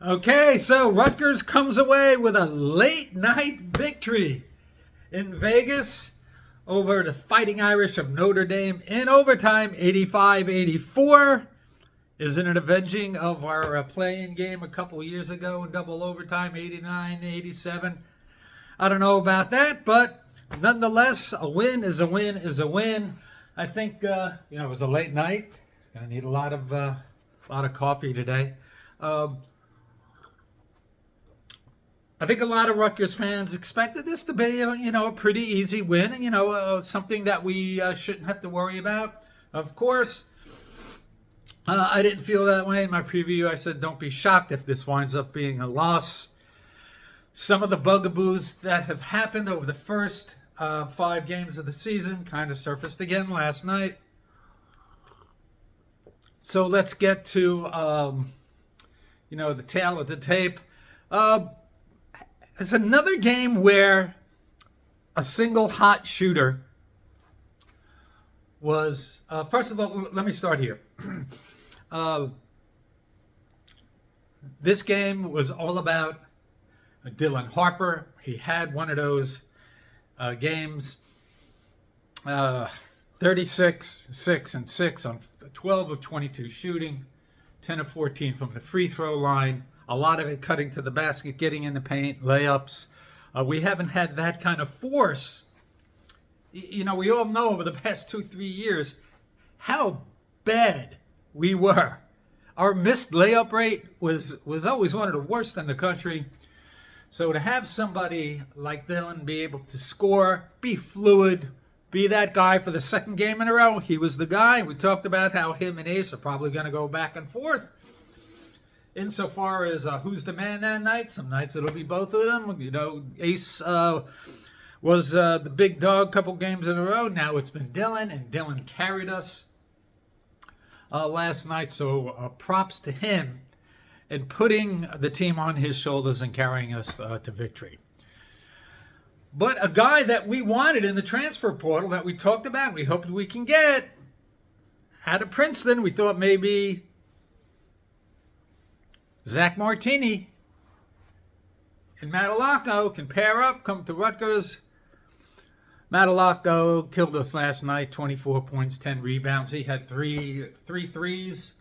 Okay, so Rutgers comes away with a late night victory in Vegas over the Fighting Irish of Notre Dame in overtime, 85-84. Isn't it avenging of our playing game a couple years ago in double overtime, 89-87? I don't know about that, but nonetheless, a win is a win is a win. I think it was a late night. Gonna need a lot of coffee today. I think a lot of Rutgers fans expected this to be, a pretty easy win, and something that we shouldn't have to worry about. Of course, I didn't feel that way in my preview. I said, don't be shocked if this winds up being a loss. Some of the bugaboos that have happened over the first 5 games of the season kind of surfaced again last night. So let's get to, the tail of the tape. It's another game where a single hot shooter was, first of all, let me start here. This game was all about Dylan Harper. He had one of those games, 36, 6, and 6 on 12 of 22 shooting, 10 of 14 from the free throw line. A lot of it cutting to the basket, getting in the paint, layups. We haven't had that kind of force. We all know over the past 2-3 years how bad we were. Our missed layup rate was always one of the worst in the country. So to have somebody like Dylan be able to score, be fluid, be that guy for the second game in a row, he was the guy. We talked about how him and Ace are probably going to go back and forth. Insofar as who's the man that night, some nights it'll be both of them. Ace was the big dog a couple games in a row. Now it's been Dylan, and Dylan carried us last night. So props to him and putting the team on his shoulders and carrying us to victory. But a guy that we wanted in the transfer portal that we talked about, we hoped we can get out of Princeton. We thought maybe Zach Martini and Matt Allocco can pair up, come to Rutgers. Matt Allocco killed us last night, 24 points, 10 rebounds. He had three threes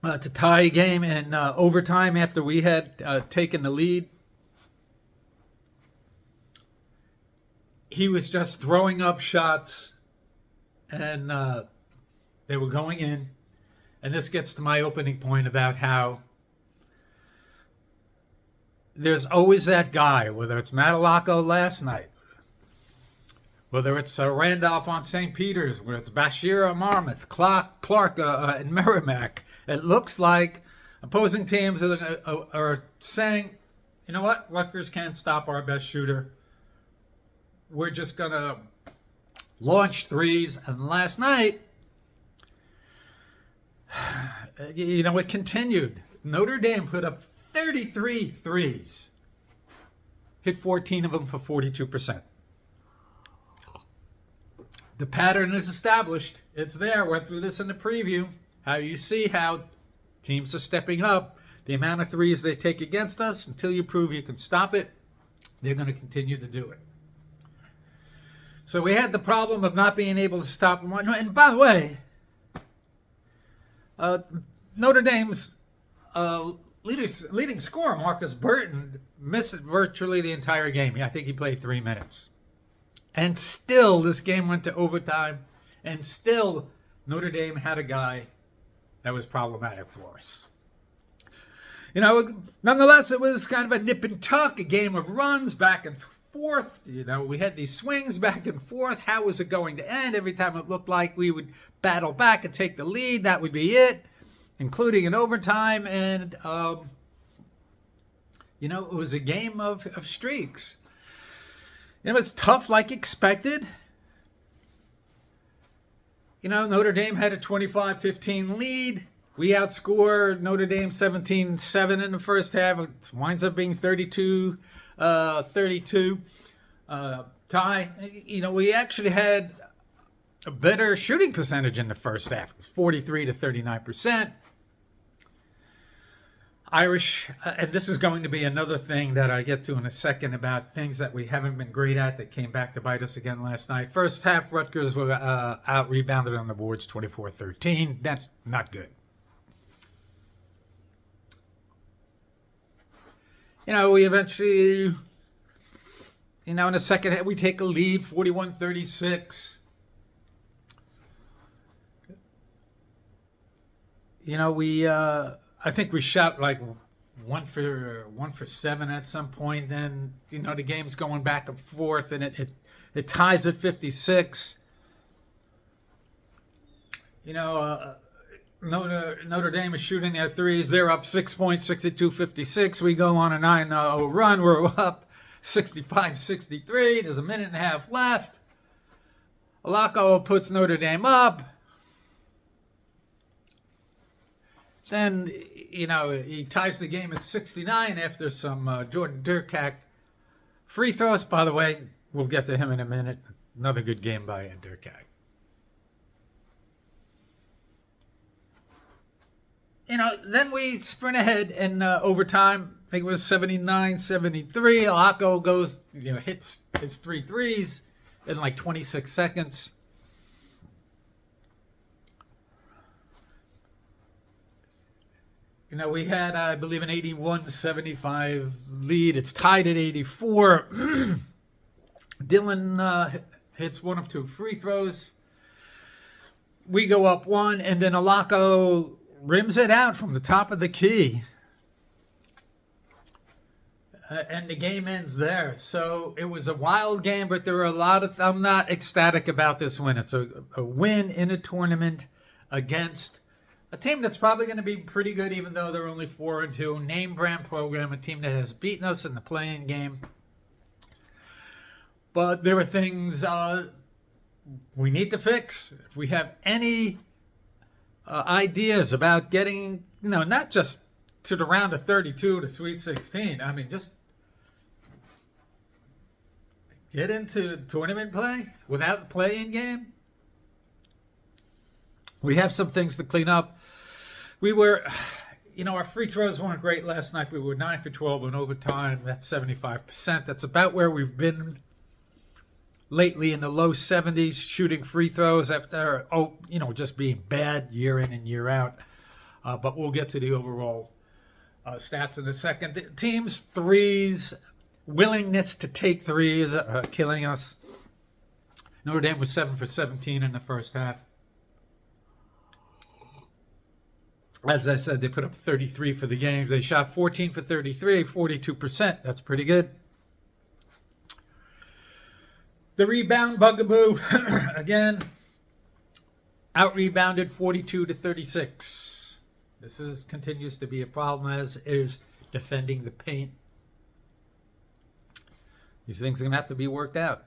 to tie a game in overtime after we had taken the lead. He was just throwing up shots, and they were going in. And this gets to my opening point about how there's always that guy, whether it's Matt Allocco last night, whether it's Randolph on St. Peter's, whether it's Bashir or Marmouth, Clark and Merrimack. It looks like opposing teams are saying, you know what, Rutgers can't stop our best shooter. We're just going to launch threes. And last night, it continued. Notre Dame put up 33 threes, hit 14 of them for 42%. The pattern is established. It's there. Went through this in the preview. How you see how teams are stepping up. The amount of threes they take against us, until you prove you can stop it, they're going to continue to do it. So we had the problem of not being able to stop them. And by the way, Notre Dame's leading scorer, Marcus Burton, missed virtually the entire game. I think he played 3 minutes. And still, this game went to overtime. And still, Notre Dame had a guy that was problematic for us. Nonetheless, it was kind of a nip and tuck, a game of runs back and forth. We had these swings back and forth. How was it going to end? Every time it looked like we would battle back and take the lead, that would be it, including in overtime. And, it was a game of streaks. It was tough like expected. Notre Dame had a 25-15 lead. We outscored Notre Dame 17-7 in the first half. It winds up being 32-32 tie. We actually had a better shooting percentage in the first half. It was 43 to 39%. Irish, and this is going to be another thing that I get to in a second about things that we haven't been great at that came back to bite us again last night. First half, Rutgers were out-rebounded on the boards 24-13. That's not good. We eventually, in the second half, we take a lead, 41-36. I think we shot like one for 7 at some point. Then the game's going back and forth, and it ties at 56. Notre Dame is shooting their threes. They're up 6 points, 62-56. We go on a 9-0 run. We're up 65-63. There's a minute and a half left. Allocco puts Notre Dame up. Then, he ties the game at 69 after some Jordan Durkak free throws. By the way, we'll get to him in a minute. Another good game by Durkak. Then we sprint ahead in overtime. I think it was 79-73. Allocco goes, hits his 3 threes in like 26 seconds. We had, I believe, an 81-75 lead. It's tied at 84. Dylan hits 1 of 2 free throws. We go up 1, and then Allocco rims it out from the top of the key. And the game ends there. So it was a wild game, but there were a lot of... I'm not ecstatic about this win. It's a win in a tournament against a team that's probably going to be pretty good, even though they're only 4-2. Name brand program, a team that has beaten us in the play-in game. But there are things we need to fix. If we have any ideas about getting, not just to the round of 32 to Sweet 16. I mean, just get into tournament play without the play-in game. We have some things to clean up. We were, our free throws weren't great last night. We were 9 for 12 in overtime. That's 75%. That's about where we've been lately, in the low 70s, shooting free throws after, just being bad year in and year out. But we'll get to the overall stats in a second. The team's threes, willingness to take threes, killing us. Notre Dame was 7 for 17 in the first half. As I said, they put up 33 for the game. They shot 14 for 33, 42%. That's pretty good. The rebound bugaboo, again, out-rebounded 42-36. This continues to be a problem, as is defending the paint. These things are going to have to be worked out.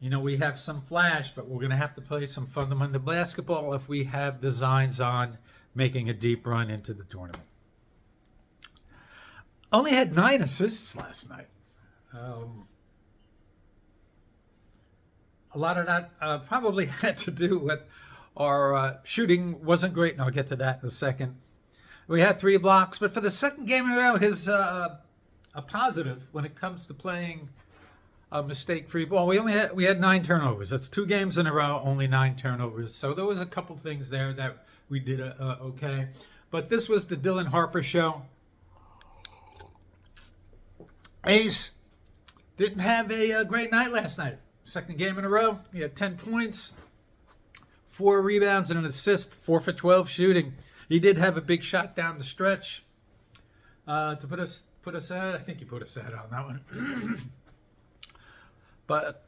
We have some flash, but we're going to have to play some fundamental basketball if we have designs on making a deep run into the tournament. Only had 9 assists last night. A lot of that probably had to do with our shooting wasn't great, and I'll get to that in a second. We had 3 blocks, but for the second game in a row, his a positive when it comes to playing a mistake-free ball. We had 9 turnovers. That's 2 games in a row, only 9 turnovers. So there was a couple things there that we did okay. But this was the Dylan Harper show. Ace didn't have a great night last night. Second game in a row. He had 10 points, 4 rebounds, and an assist, 4 for 12 shooting. He did have a big shot down the stretch to put us ahead. I think he put us ahead on that one. But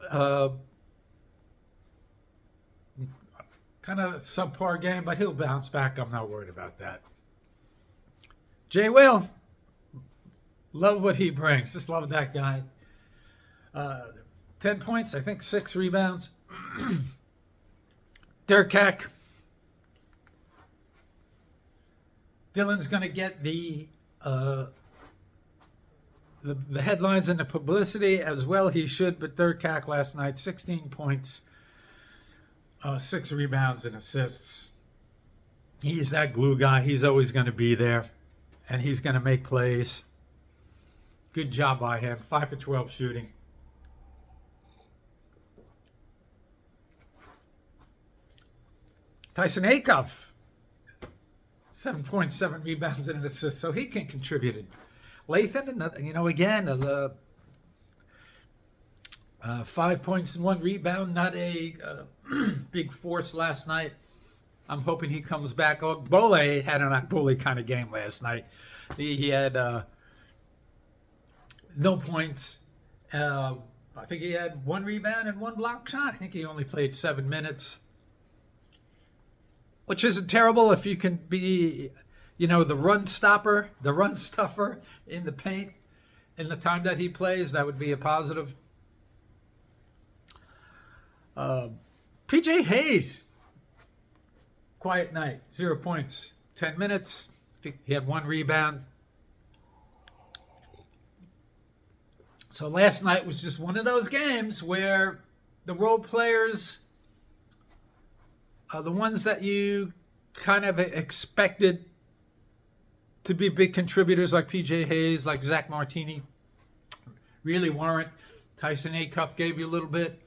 kind of subpar game, but he'll bounce back. I'm not worried about that. Jay Will, love what he brings. Just love that guy. 10 points, I think 6 rebounds. Durkak. Dylan's going to get the headlines and the publicity as well. He should, but Durkak last night, 16 points, 6 rebounds and assists. He's that glue guy. He's always going to be there, and he's going to make plays. Good job by him. 5 for 12 shooting. Tyson Acuff, 7.7 rebounds and an assist, so he can contribute. Lathan, another, again, 5 points and 1 rebound, not a big force last night. I'm hoping he comes back. Bole had an Akbole kind of game last night. He had no points. I think he had 1 rebound and 1 block shot. I think he only played 7 minutes. Which isn't terrible if you can be, the run stopper, the run stuffer in the paint in the time that he plays. That would be a positive. PJ Hayes, quiet night, 0 points, 10 minutes. He had 1 rebound. So last night was just one of those games where the role players, the ones that you kind of expected to be big contributors like PJ Hayes, like Zach Martini, really weren't. Tyson Acuff gave you a little bit.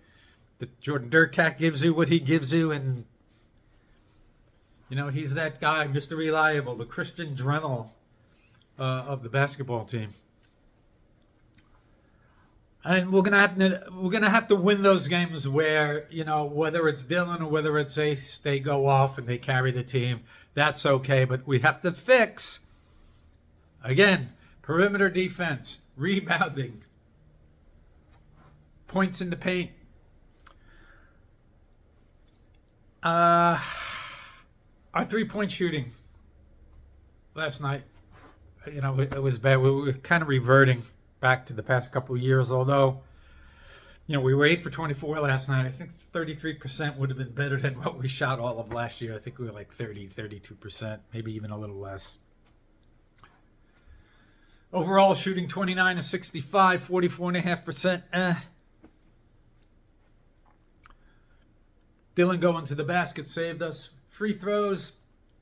The Jordan Durkat gives you what he gives you, and he's that guy, Mr. Reliable, the Christian Dremel of the basketball team. And we're gonna have to win those games where, whether it's Dylan or whether it's Ace, they go off and they carry the team. That's okay, but we have to fix, again, perimeter defense, rebounding, points in the paint. Our 3-point shooting last night, it was bad. We were kind of reverting back to the past couple of years, although, we were 8 for 24 last night. I think 33% would have been better than what we shot all of last year. I think we were like 32%, maybe even a little less. Overall, shooting 29 to 65, 44.5%. Dylan going to the basket saved us. Free throws,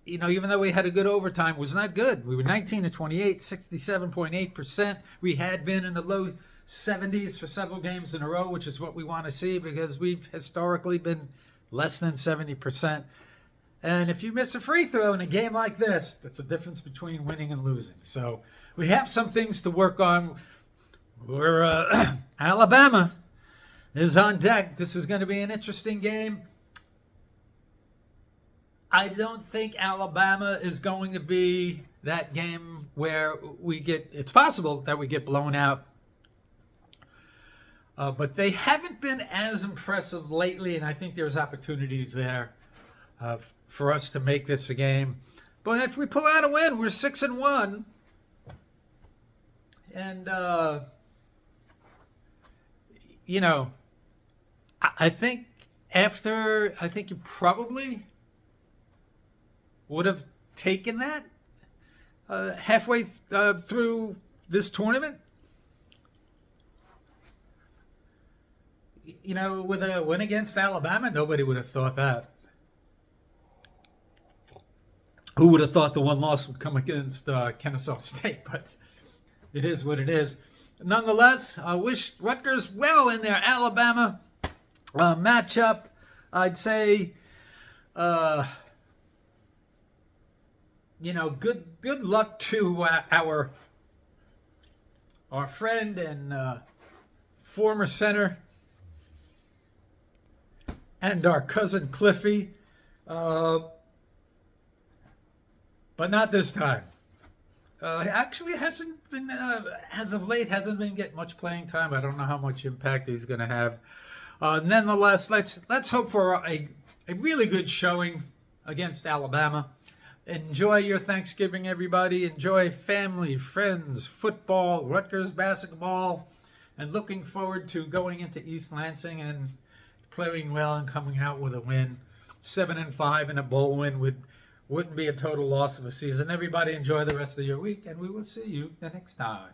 even though we had a good overtime, was not good. We were 19 to 28, 67.8%. We had been in the low 70s for several games in a row, which is what we want to see because we've historically been less than 70%. And if you miss a free throw in a game like this, that's the difference between winning and losing. So we have some things to work on. We're Alabama is on deck. This is going to be an interesting game. I don't think Alabama is going to be that game where it's possible that we get blown out. But they haven't been as impressive lately, and I think there's opportunities there for us to make this a game. But if we pull out a win, we're 6-1. And, I think you probably would have taken that halfway through this tournament. With a win against Alabama, nobody would have thought that. Who would have thought the one loss would come against Kennesaw State? But it is what it is. Nonetheless, I wish Rutgers well in their Alabama matchup. I'd say, good luck to our friend and former center and our cousin Cliffy, but not this time. Actually hasn't been, as of late, hasn't been getting much playing time. I don't know how much impact he's going to have. Nonetheless, let's hope for a really good showing against Alabama. Enjoy your Thanksgiving, everybody. Enjoy family, friends, football, Rutgers basketball, and looking forward to going into East Lansing and playing well and coming out with a win. 7-5 and a bowl win wouldn't be a total loss of a season. Everybody enjoy the rest of your week, and we will see you the next time.